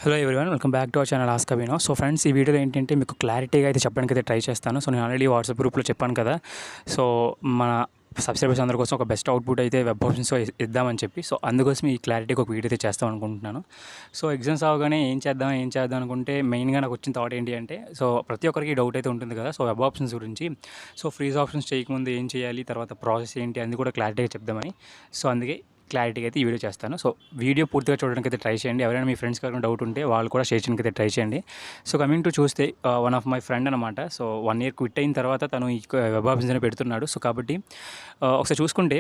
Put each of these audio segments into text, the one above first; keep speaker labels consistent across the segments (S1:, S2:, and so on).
S1: Hello everyone, welcome back to our channel ask Abhinav. So friends, ఈ వీడియోలో ఏంటంటే మీకు క్లారిటీగా అయితే చెప్పడానికి అయితే ట్రై చేస్తాను. సో నేను ఆల్రెడీ వాట్సాప్ గ్రూప్లో చెప్పాను కదా. సో మన సబ్స్క్రైబర్స్ అందరి కోసం ఒక బెస్ట్ అవుట్పుట్ అయితే వెబ్ ఆప్షన్స్ ఇద్దామని చెప్పి, సో అందుకోసం ఈ క్లారిటీకి ఒక వీడియో అయితే చేస్తాం అనుకుంటున్నాను. సో ఎగ్జామ్స్ అవగానే ఏం చేద్దాం అనుకుంటే మెయిన్గా నాకు వచ్చిన థాట్ ఏంటి అంటే, సో ప్రతి ఒక్కరికి డౌట్ అయితే ఉంటుంది కదా. సో వెబ్ ఆప్షన్స్ గురించి, సో ఫ్రీజ్ ఆప్షన్స్ చేయకముందు ఏం చేయాలి, తర్వాత ప్రాసెస్ ఏంటి అది కూడా క్లారిటీగా చెప్దామని. సో అందుకే క్లారిటీగా అయితే ఈ వీడియో చేస్తాను. సో వీడియో పూర్తిగా చూడడానికి అయితే ట్రై చేయండి. ఎవరైనా మీ ఫ్రెండ్స్కి ఎవరైనా డౌట్ ఉంటే వాళ్ళు కూడా షేర్ చేయడానికి అయితే ట్రై చేయండి. సో కమింగ్ టు చూస్తే వన్ ఆఫ్ మై ఫ్రెండ్ అనమాట. సో 1 ఇయర్ క్విట్ అయిన తర్వాత తను ఈ వెబ్ ఆప్షన్స్ అని పెడుతున్నాడు. సో కాబట్టి ఒకసారి చూసుకుంటే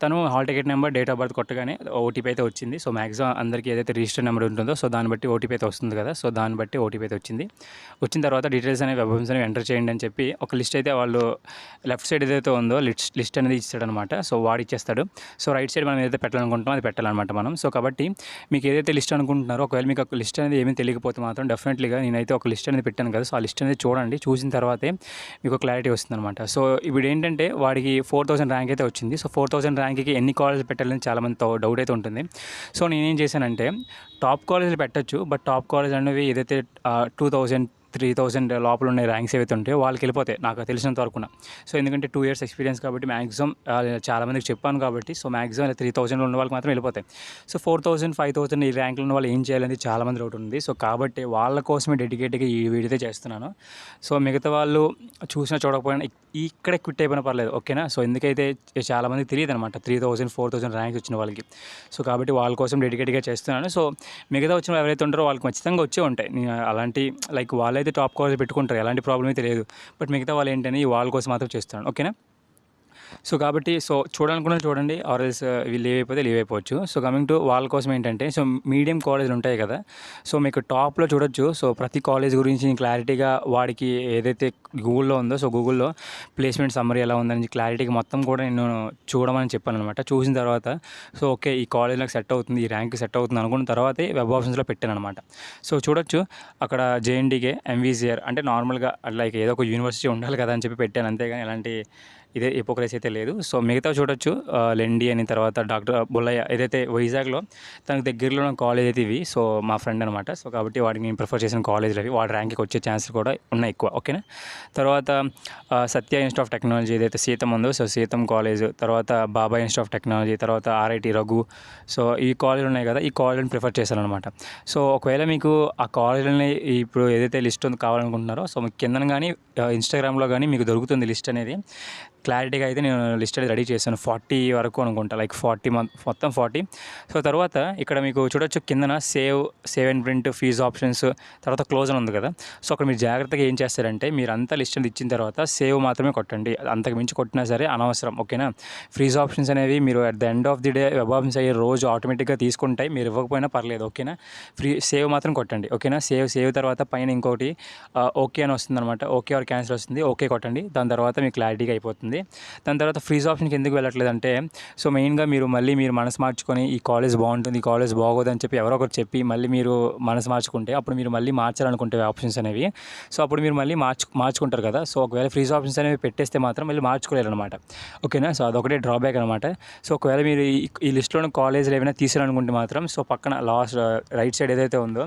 S1: తను hall ticket number, date of birth కొట్టగానే ఓటీపీ అయితే వచ్చింది. సో మ్యాక్సిమం అందరికీ ఏదైతే రిజిస్టర్ నెంబర్ ఉంటుందో సో దాన్ని బట్టి ఓటీపీ అయితే వస్తుంది కదా. సో దాన్ని బట్టి ఓటీపీ అయితే వచ్చింది. వచ్చిన తర్వాత డీటెయిల్స్ అనేవి వెబ్ ఆప్షన్స్ అనేవి ఎంటర్ చేయండి అని చెప్పి ఒక లిస్ట్ అయితే వాళ్ళు లెఫ్ట్ సైడ్ ఏదైతే ఉందో లిస్ట్ అనేది ఇస్తాడనమాట. సో వాడు ఇచ్చేస్తాడు. సో రైట్ సైడ్ మనం ఏదైతే పెట్టాలనుకుంటామో అది పెట్టాలన్నమాట మనం. సో కాబట్టి మీకు ఏదైతే లిస్ట్ అనుకుంటున్నారో, ఒకవేళ మీకు ఒక లిస్ట్ అనేది ఏమీ తెలియకపోతే మాత్రం డెఫినెట్లీగా నేనైతే ఒక లిస్ట్ అనేది పెట్టాను కదా. సో ఆ లిస్ట్ అనేది చూడండి. చూసిన తర్వాతే మీకు క్లారిటీ వస్తుందన్నమాట. సో ఇప్పుడు ఏంటంటే వాడికి 4000 ర్యాంక్ అయితే వచ్చింది. సో 4000 ర్యాంక్కి ఎన్ని కాలేజీలు పెట్టాలని చాలామంది డౌట్ అయితే ఉంటుంది. సో నేనేం చేశానంటే, టాప్ కాలేజీలు పెట్టచ్చు, బట్ టాప్ కాలేజ్ అనేవి ఏదైతే 2000 3000 లోపల ఉన్న ర్యాంక్స్ ఏవైతే ఉంటాయో వాళ్ళకి వెళ్ళిపోతాయి నాకు తెలిసినంత వరకున. సో ఎందుకంటే 2 ఇయర్స్ ఎక్స్పీరియన్స్ కాబట్టి మ్యాక్సిమం చాలామందికి చెప్పాను కాబట్టి, సో మ్యాక్సిమం 3000 ఉన్న వాళ్ళకి మాత్రం వెళ్ళిపోతాయి. సో 4000 5000 ఈ ర్యాంకులు ఉన్న వాళ్ళు ఏం చేయాలని చాలామంది డౌట్ ఉంది. సో కాబట్టి వాళ్ళ కోసమే డెడికేట్గా ఈ వీడియో అయితే చేస్తున్నాను. సో మిగతా వాళ్ళు చూసినా చూడకపోయినా ఇక్కడే క్విట్ అయిపోయినా పర్లేదు, ఓకేనా. సో ఎందుకైతే చాలామందికి తెలియదు అనమాట 3000 4000 ర్యాంక్స్ వచ్చిన వాళ్ళకి. సో కాబట్టి వాళ్ళ కోసం డెడికేట్గా చేస్తున్నాను. సో మిగతా వచ్చిన ఎవరైతే ఉంటారో వాళ్ళకి ఖచ్చితంగా వచ్చే ఉంటాయి. నేను అలాంటి లైక్ వాళ్ళైతే టాప్ కాలేజ్ పెట్టుకుంటారు, ఎలాంటి ప్రాబ్లం అయితే లేదు. బట్ మిగతా వాళ్ళు ఏంటని వాళ్ళ కోసం మాత్రం చేస్తున్నాను, ఓకేనా. సో కాబట్టి చూడాలనుకున్నా చూడండి, ఆర్ఎల్స్ వీళ్ళు లీవ్ అయిపోవచ్చు. సో కమింగ్ టు వాళ్ళ కోసం ఏంటంటే, సో మీడియం కాలేజీలు ఉంటాయి కదా. సో మీకు టాప్లో చూడొచ్చు. సో ప్రతి కాలేజ్ గురించి క్లారిటీగా వాడికి ఏదైతే గూగుల్లో ఉందో, సో గూగుల్లో ప్లేస్మెంట్ సమ్మరీ ఎలా ఉందని క్లారిటీగా మొత్తం కూడా నేను చూడమని చెప్పాను అనమాట. చూసిన తర్వాత సో ఓకే, ఈ కాలేజ్ నాకు సెట్ అవుతుంది, ఈ ర్యాంక్ సెట్ అవుతుంది అనుకున్న తర్వాతే వెబ్ ఆప్షన్స్లో పెట్టాను అనమాట. సో చూడొచ్చు అక్కడ జేఎన్డీకే ఎంవీసీఆర్ అంటే నార్మల్గా లైక్ ఏదో ఒక యూనివర్సిటీ ఉండాలి కదా అని చెప్పి పెట్టాను, అంతేగాని ఎలాంటి ఇదే హిపోక్రసీ అయితే లేదు. సో మిగతా చూడొచ్చు లెండి అని, తర్వాత డాక్టర్ బుల్లయ్య ఏదైతే వైజాగ్లో తనకు దగ్గరలో ఉన్న కాలేజ్ అయితే ఇవి. సో మా ఫ్రెండ్ అనమాట. సో కాబట్టి వాడికి నేను ప్రిఫర్ చేసిన కాలేజీలు అవి, వాడి ర్యాంక్కి వచ్చే ఛాన్సెస్ కూడా ఉన్నాయి ఎక్కువ, ఓకేనా. తర్వాత సత్య ఇన్స్టిట్యూట్ ఆఫ్ టెక్నాలజీ ఏదైతే సీతం ఉందో, సో సీతం కాలేజ్, తర్వాత బాబా ఇన్స్టిట్యూట్ ఆఫ్ టెక్నాలజీ, తర్వాత ఆర్ఐటి రఘు. సో ఈ కాలేజీలు ఉన్నాయి కదా, ఈ కాలేజీని ప్రిఫర్ చేశాను అనమాట. సో ఒకవేళ మీకు ఆ కాలేజీలని ఇప్పుడు ఏదైతే లిస్ట్ కావాలనుకుంటున్నారో, సో మీకు కింద కానీ ఇన్స్టాగ్రామ్లో కానీ మీకు దొరుకుతుంది లిస్ట్ అనేది. క్లారిటీగా అయితే నేను లిస్ట్ అనేది రెడీ చేశాను 40 వరకు అనుకుంటా, లైక్ 40 మొత్తం 40. సో తర్వాత ఇక్కడ మీకు చూడొచ్చు కిందన సేవ్ అండ్ ప్రింట్, ఫీజ్ ఆప్షన్స్, తర్వాత క్లోజ్ అని ఉంది కదా. సో అక్కడ మీరు జాగ్రత్తగా ఏం చేస్తారంటే, మీరు అంతా లిస్ట్ అనేది ఇచ్చిన తర్వాత సేవ్ మాత్రమే కొట్టండి. అంతకు మించి కొట్టినా సరే అనవసరం, ఓకేనా. ఫ్రీజ్ ఆప్షన్స్ అనేవి మీరు at the end of the day web options అయ్యే రోజు ఆటోమేటిక్గా తీసుకుంటాయి, మీరు ఇవ్వకపోయినా పర్లేదు, ఓకేనా. సేవ్ మాత్రం కొట్టండి, ఓకేనా. సేవ్ తర్వాత పైన ఇంకోటి ఓకే అని వస్తుంది అనమాట. ఓకే ఆర్ క్యాన్సిల్ వస్తుంది, ఓకే కొట్టండి. దాని తర్వాత మీకు క్లారిటీగా అయిపోతుంది. దాని తర్వాత ఫ్రీజ్ ఆప్షన్కి ఎందుకు వెళ్ళట్లేదంటే, సో మెయిన్గా మీరు మనసు మార్చుకొని ఈ కాలేజ్ బాగుంటుంది, ఈ కాలేజ్ బాగోదు అని చెప్పి ఎవరో ఒకరు చెప్పి మళ్ళీ మీరు మనసు మార్చుకుంటే, అప్పుడు మీరు మళ్ళీ మార్చాలనుకుంటే ఆప్షన్స్ అనేవి, సో అప్పుడు మీరు మళ్ళీ మార్చుకుంటారు కదా. సో ఒకవేళ ఫ్రీజ్ ఆప్షన్స్ అనేవి పెట్టేస్తే మాత్రం మళ్ళీ మార్చుకోలేరు అనమాట, ఓకేనా. సో అదొకటే డ్రాబ్యాక్ అనమాట. సో ఒకవేళ మీరు ఈ లిస్ట్లోని కాలేజీలు ఏమైనా తీసేయాలనుకుంటే మాత్రం, సో పక్కన లాస్ట్ రైట్ సైడ్ ఏదైతే ఉందో,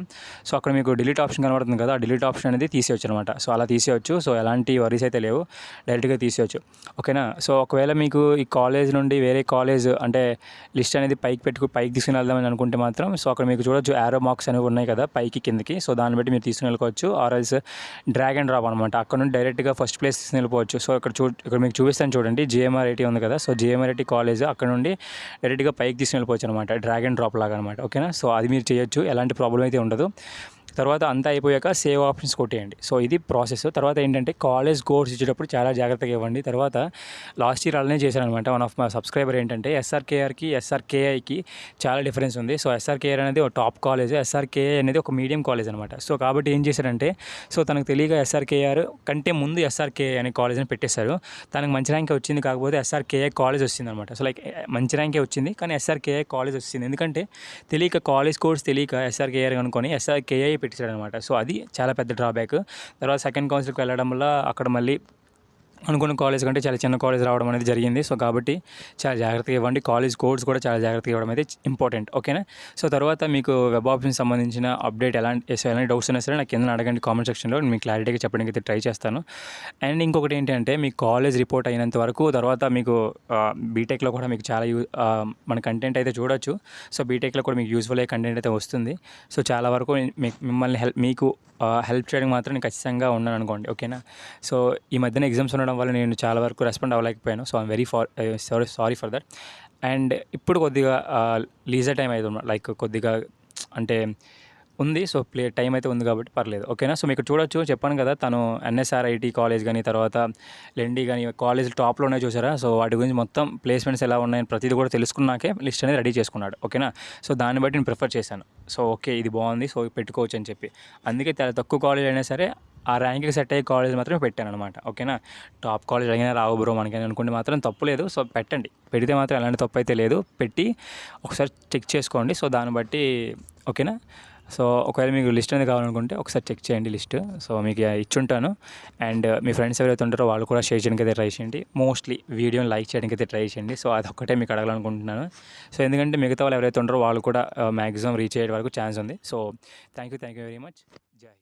S1: సో అక్కడ మీకు డిలీట్ ఆప్షన్ కనబడుతుంది కదా, ఆ డిలీట్ ఆప్షన్ అనేది తీసేయచ్చు అనమాట. సో అలా తీసేయచ్చు. సో ఎలాంటి వరీస్ అయితే లేవు, డైరెక్ట్గా తీసేయచ్చు, ఓకేనా. సో ఒకవేళ మీకు ఈ కాలేజ్ నుండి వేరే కాలేజ్ అంటే లిస్ట్ అనేది పైకి తీసుకుని వెళ్దామని అనుకుంటే మాత్రం, సో అక్కడ మీకు చూడొచ్చు యారో మార్క్స్ అనేవి ఉన్నాయి కదా పైకి కిందకి. సో దాన్ని బట్టి మీరు తీసుకుని వెళ్ళిపోవచ్చు, ఆర్ఎల్స్ డ్రాగ్ అండ్ డ్రాప్ అనమాట. అక్కడ నుండి డైరెక్ట్గా ఫస్ట్ ప్లేస్ తీసుకుని వెళ్ళిపోవచ్చు. సో ఇక్కడ మీకు చూపిస్తాను చూడండి, జిఎంఆర్ఐటీ ఉంది కదా. సో జిఎంఆర్ఐటీ కాలేజ్ అక్కడ నుండి డైరెక్ట్గా పైకి తీసుకుని వెళ్ళిపోవచ్చు అనమాట, డ్రాగ్ అండ్ డ్రాప్ లాగా అనమాట, ఓకేనా. సో అది మీరు చేయొచ్చు, ఎలాంటి ప్రాబ్లం అయితే ఉండదు. తర్వాత అంతా అయిపోయాక సేవ్ ఆప్షన్స్ కొట్టేయండి. సో ఇది ప్రాసెస్. తర్వాత ఏంటంటే, కాలేజ్ కోర్స్ ఇచ్చేటప్పుడు చాలా జాగ్రత్తగా ఇవ్వండి. తర్వాత లాస్ట్ ఇయర్ అలానే చేశారనమాట. వన్ ఆఫ్ మై సబ్స్క్రైబర్ ఏంటంటే, ఎస్ఆర్కేఆర్కి ఎస్ఆర్కేఐకి చాలా డిఫరెన్స్ ఉంది. సో ఎస్ఆర్కేఆర్ అనేది ఒక టాప్ కాలేజ్, ఎస్ఆర్కేఐ అనేది ఒక మీడియం కాలేజ్ అనమాట. సో కాబట్టి ఏం చేశారంటే, సో తనకు తెలియక ఎస్ఆర్కేఆర్ కంటే ముందు ఎస్ఆర్కేఐ అనే కాలేజ్ని పెట్టేశారు. తనకు మంచి ర్యాంకే వచ్చింది, కాకపోతే ఎస్ఆర్కేఐ కాలేజ్ వచ్చింది అనమాట. సో లైక్ మంచి ర్యాంకే వచ్చింది, కానీ ఎస్ఆర్కేఐ కాలేజ్ వచ్చింది. ఎందుకంటే తెలియక కాలేజ్ కోర్స్ తెలియక ఎస్ఆర్కేఆర్ అనుకొని ఎస్ఆర్కేఐ పెట్టాడనమాట. సో అది చాలా పెద్ద డ్రాబ్యాక్. తర్వాత సెకండ్ కౌన్సిల్కి వెళ్ళడం వల్ల అక్కడ మళ్ళీ అనుకున్న కాలేజ్ కంటే చాలా చిన్న కాలేజ్ రావడం అనేది జరిగింది. సో, కాబట్టి చాలా జాగ్రత్తగా ఇవ్వండి. కాలేజ్ కోడ్స్ కూడా చాలా జాగ్రత్తగా ఇవ్వడం అయితే ఇంపార్టెంట్. ఓకేనా? సో, తర్వాత మీకు వెబ్ ఆప్షన్స్ సంబంధించిన అప్డేట్ ఎలాంటి డౌట్స్ ఉన్నా సరే నాకు కిందన అడగండి కామెంట్ సెక్షన్‌లో. నేను మీకు క్లారిటీగా చెప్పడానికి అయితే ట్రై చేస్తాను. అండ్ ఇంకొకటి ఏంటంటే మీ కాలేజ్ రిపోర్ట్ అయినంత వరకు తర్వాత మీకు బీటెక్‌లో కూడా మీకు చాలా మన కంటెంట్ అయితే చూడొచ్చు. సో, బీటెక్‌లో కూడా మీకు యూజ్‌ఫుల్ అయ్యే కంటెంట్ అయితే వస్తుంది. సో, చాలా వరకు మిమ్మల్ని హెల్ప్ చేయడానికి మాత్రం నేను ఖచ్చితంగా ఉన్నాననుకోండి. ఓకేనా? సో, ఈ మధ్యన ఎగ్జామ్స్ ఉండడం వల్ల నేను చాలా వరకు రెస్పాండ్ అవ్వలేకపోయాను. So, I'm very sorry for that. And ఇప్పుడు కొద్దిగా లీజర్ టైం అయితే లైక్ కొద్దిగా అంటే ఉంది. సో, టైం అయితే ఉంది కాబట్టి పర్లేదు. ఓకేనా? సో, మీకు చూడొచ్చు చెప్పాను కదా! తను ఎన్ఎస్ఆర్ఐటీ కాలేజ్ గాని, తర్వాత లెండి గాని కాలేజ్‌లు టాప్‌లో ఉన్నాయి చూసారా? సో, వాటి గురించి మొత్తం ప్లేస్‌మెంట్స్ ఎలా ఉన్నాయని ప్రతీది కూడా తెలుసుకున్నాకే లిస్ట్ అనేది రెడీ చేసుకున్నాడు. ఓకేనా? సో, దాన్ని బట్టి నేను ప్రిఫర్ చేశాను. సో, ఓకే ఇది బాగుంది. సో, పెట్టుకోవచ్చు అని చెప్పి. అందుకే చాలా తక్కువ కాలేజ్ అయినా సరే ఆ ర్యాంక్‌కి సెట్ అయ్యే కాలేజ్ మాత్రమే పెట్టాననమాట. ఓకేనా? టాప్ కాలేజ్ అయినా రావు బ్రో మనకని అనుకుంటే మాత్రం తప్పు లేదు. సో, పెట్టండి. పెడితే మాత్రం ఎలాంటి తప్పు అయితే లేదు. పెట్టి ఒకసారి చెక్ చేసుకోండి. సో, దాన్ని బట్టి ఓకేనా? సో, ఒకవేళ మీకు లిస్ట్ అనేది కావాలనుకుంటే ఒకసారి చెక్ చేయండి లిస్ట్. సో, మీకు ఇచ్చుంటాను. అండ్ మీ ఫ్రెండ్స్ ఎవరైతే ఉంటారో వాళ్ళు కూడా షేర్ చేయడానికి అయితే ట్రై చేయండి. మోస్ట్లీ వీడియోని లైక్ చేయడానికి అయితే ట్రై చేయండి. సో, అదొక్కటే మీకు అడగాలనుకుంటున్నాను. సో, ఎందుకంటే మిగతా వాళ్ళు ఎవరైతే ఉంటారో వాళ్ళు కూడా మ్యాక్సిమం రీచ్ అయ్యే వరకు ఛాన్స్ ఉంది. So, thank you very much. జై హింద్.